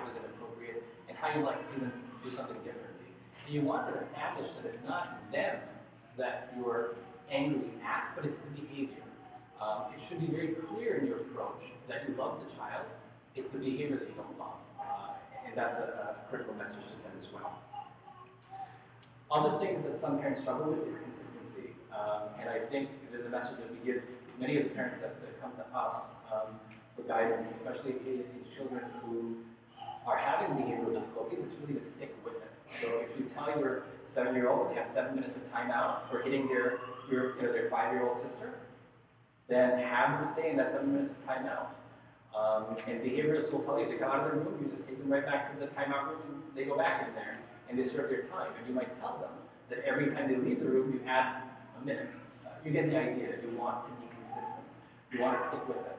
was inappropriate, and how you like to see them do something differently. And you want to establish that it's not them that you're angry at, but it's the behavior. It should be very clear in your approach that you love the child. It's the behavior that you don't love. And that's a critical message to send as well. Other things that some parents struggle with is consistency. And I think there's a message that we give many of the parents that come to us for guidance, especially in children who are having behavioral difficulties. It's really to stick with it. So if you tell your 7-year-old they have 7 minutes of timeout for hitting their 5-year-old sister, then have them stay in that 7 minutes of timeout. And behaviorists will tell you, they come out of their room, you just take them right back to the timeout room, and they go back in there, and they serve their time. And you might tell them that every time they leave the room, you add a minute. You get the idea. You want to be consistent. You want to stick with it.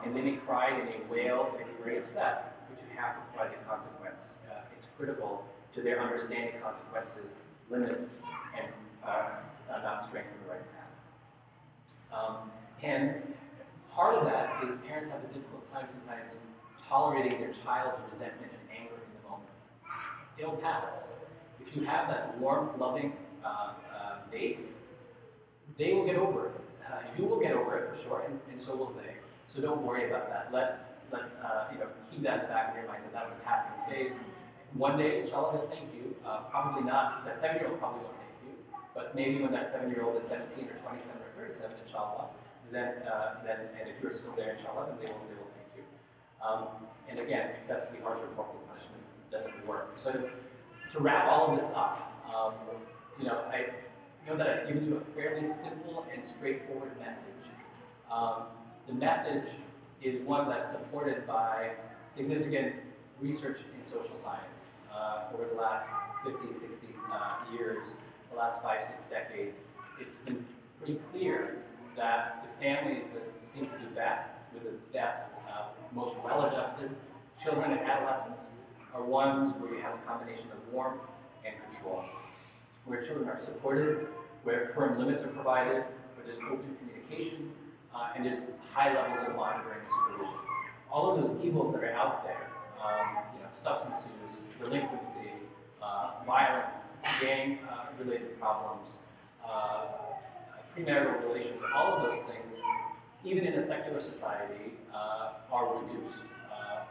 And they may cry, they may wail, they may be very upset, but you have to provide a consequence. It's critical to their understanding consequences, limits, and not straying from the right path. And part of that is parents have a difficult time sometimes tolerating their child's resentment and anger in the moment. It'll pass. If you have that warm, loving base, they will get over it. You will get over it for sure, and so will they. So don't worry about that. Keep that in the back of your mind that that's a passing phase. One day, inshallah, they'll thank you. Probably not. That 7-year-old probably won't thank you, but maybe when that 7-year-old is 17 or 27 or 37, inshallah, then and if you're still there, inshallah, then they will thank you. And again, excessively harsh or corporal punishment doesn't work. So to wrap all of this up, I know that I've given you a fairly simple and straightforward message. The message is one that's supported by significant research in social science over the last 50, 60 years, the last 5, 6 decades. It's been pretty clear that the families that seem to do best, with the best, most well-adjusted children and adolescents, are ones where you have a combination of warmth and control, where children are supported, where firm limits are provided, where there's open communication, and there's high levels of monitoring and supervision. All of those evils that are out there, substance use, delinquency, violence, gang-related problems, premarital relations, all of those things, even in a secular society, are reduced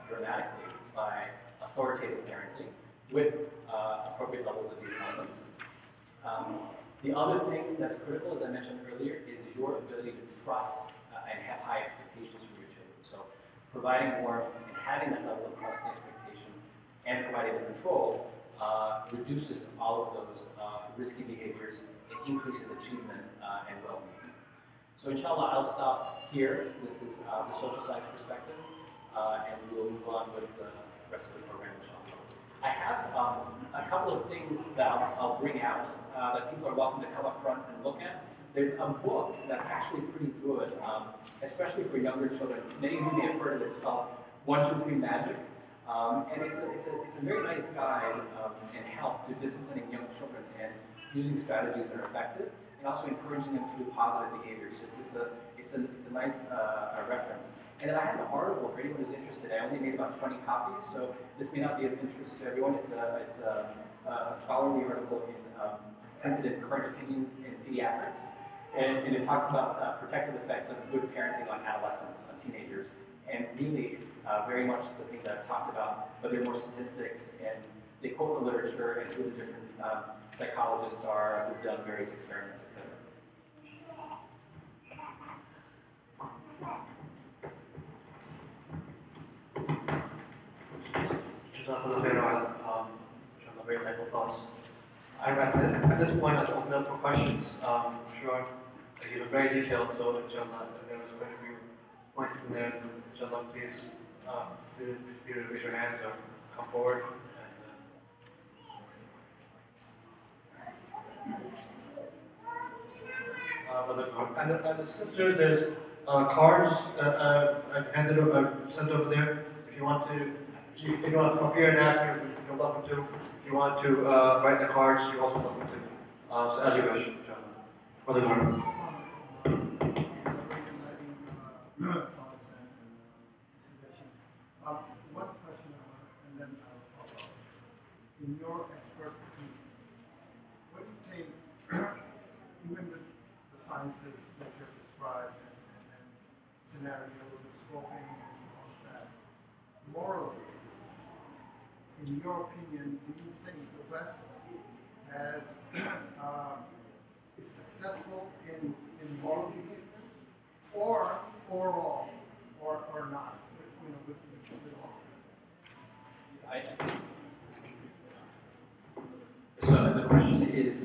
dramatically by authoritative parenting with appropriate levels of these elements. The other thing that's critical, as I mentioned earlier, is your ability to trust and have high expectations from your children. So providing warmth and having that level of trust and expectation and providing the control reduces all of those risky behaviors. It increases achievement and well-being. So inshallah, I'll stop here. This is the social science perspective, and we'll move on with the rest of the program, inshallah. I have a couple of things that I'll bring out that people are welcome to come up front and look at. There's a book that's actually pretty good, especially for younger children. Many of you may have heard of it. It's called 1, 2, 3 Magic. And it's a very nice guide and help to disciplining young children and using strategies that are effective, and also encouraging them to do positive behaviors. It's a nice reference. And then I have an article for anyone who's interested. I only made about 20 copies, so this may not be of interest to everyone. It's a scholarly article printed in Current Opinions in Pediatrics, and it talks about protective effects of good parenting on adolescents, on teenagers. And really, it's very much the things that I've talked about, but there are more statistics, and they quote the literature and who the different psychologists are who've done various experiments, etc. Very insightful thoughts. At this point, I'll open up for questions. I'm sure you are very detailed, so inshallah, there was quite a few points in there. Inshallah, please feel free to raise your hands or come forward. And the sisters, there's cards I've sent over there. If you want to come here and ask, you're welcome to. If you want to write the cards, you're also welcome to. So as you wish. Brother Gordon. One question I want to in your expert opinion, what do you think, even with the sciences that you have described and scenarios and scoping and all of that, morally, in your opinion, do you think the West has is successful in moral behavior, or overall, or not? You know, with all. I think. So the question is,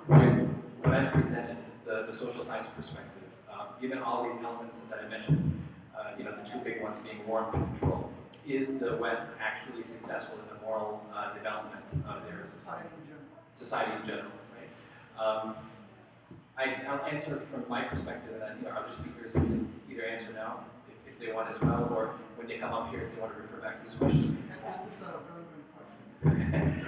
with what I've presented, the social science perspective, given all these elements that I mentioned, you know, the two big ones being warmth and control, is the West actually successful in the moral development of their Society in general. Society in general, right? I'll answer from my perspective, and I think our other speakers can either answer now, if they want as well, or when they come up here, if they want to refer back to this question. Is this a relevant question?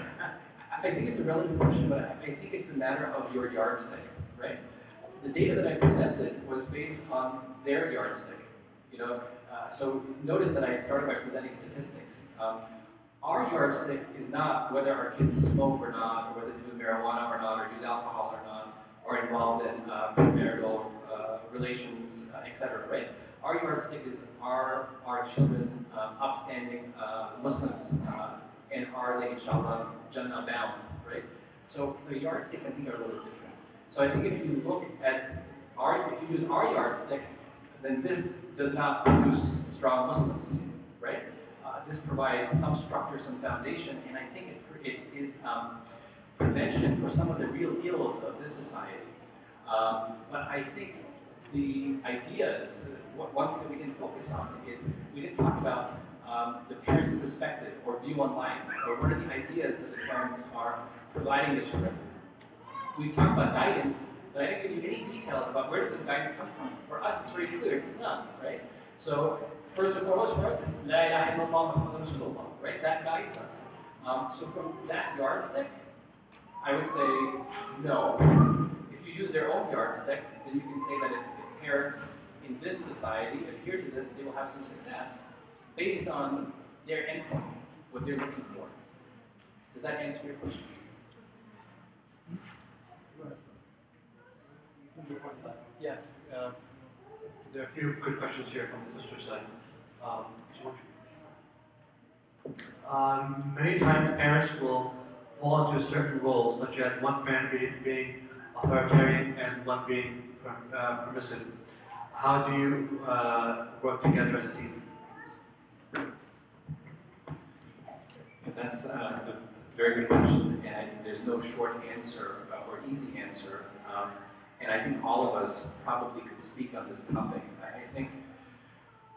I think it's a relevant question, but I think it's a matter of your yardstick, right? The data that I presented was based on their yardstick, you know. So notice that I started by presenting statistics. Our yardstick is not whether our kids smoke or not, or whether they do marijuana or not, or use alcohol or not, or involved in premarital relations, etc. Right? Our yardstick is our children upstanding Muslims, and are they, inshallah, Jannah bound, right? So the yardsticks, I think, are a little different. So I think if you look at if you use our yardstick, then this does not produce strong Muslims, right? This provides some structure, some foundation, and I think it is prevention for some of the real ills of this society. But I think the ideas, one thing that we didn't focus on is we didn't talk about the parents' perspective or view on life, or what are the ideas that the parents are providing the children. We talked about guidance, but I didn't give you any details about where does this guidance come from. For us, it's very clear, it's Islam, right? So, first and foremost for us, it's La ilaha illallah Muhammadur Rasulullah, right? That guides us. So from that yardstick, I would say no. If you use their own yardstick, then you can say that if parents in this society adhere to this, they will have some success based on their endpoint, what they're looking for. Does that answer your question? Yeah. There are a few good questions here from the sister side. Many times parents will fall into a certain role, such as one parent being authoritarian and one being permissive. How do you work together as a team? That's a very good question, and there's no short answer or easy answer. And I think all of us probably could speak on this topic. I think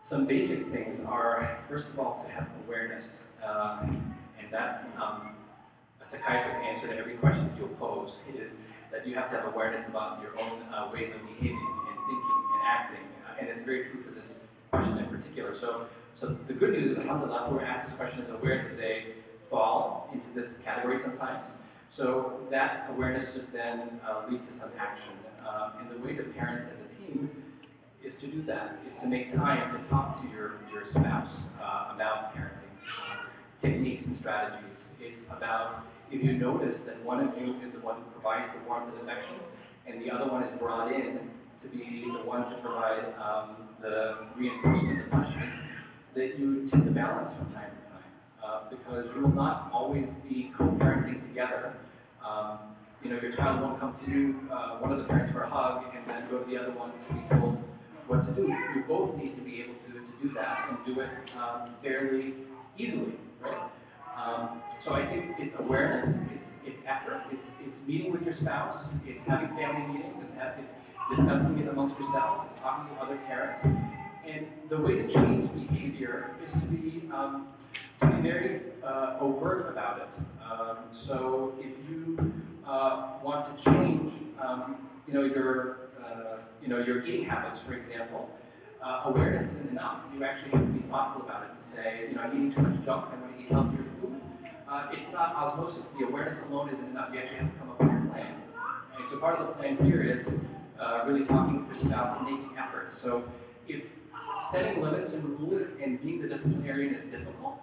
some basic things are, first of all, to have awareness. And that's a psychiatrist's answer to every question that you'll pose, is that you have to have awareness about your own ways of behaving and thinking and acting. And it's very true for this question in particular. So the good news is, alhamdulillah, who are asked this question is aware that they fall into this category sometimes. So that awareness should then lead to some action. And the way to parent as a team is to do that, is to make time to talk to your spouse about parenting, techniques and strategies. It's about, if you notice that one of you is the one who provides the warmth and affection, and the other one is brought in to be the one to provide the reinforcement and punishment, that you tip the balance from time to time, because you will not always be co-parenting together. You know, your child won't come to you, one of the parents for a hug, and then go to the other one to be told what to do. You both need to be able to do that and do it fairly easily, right? So I think it's awareness, it's effort, it's meeting with your spouse, it's having family meetings, it's discussing it amongst yourself, it's talking to other parents. And the way to change behavior is to be very overt about it. So if you want to change, your eating habits, for example, awareness isn't enough. You actually have to be thoughtful about it and say, I'm eating too much junk, I'm going to eat healthier food. It's not osmosis. The awareness alone isn't enough. You actually have to come up with a plan. And so part of the plan here is really talking with your spouse and making efforts. So if setting limits and rules and being the disciplinarian is difficult,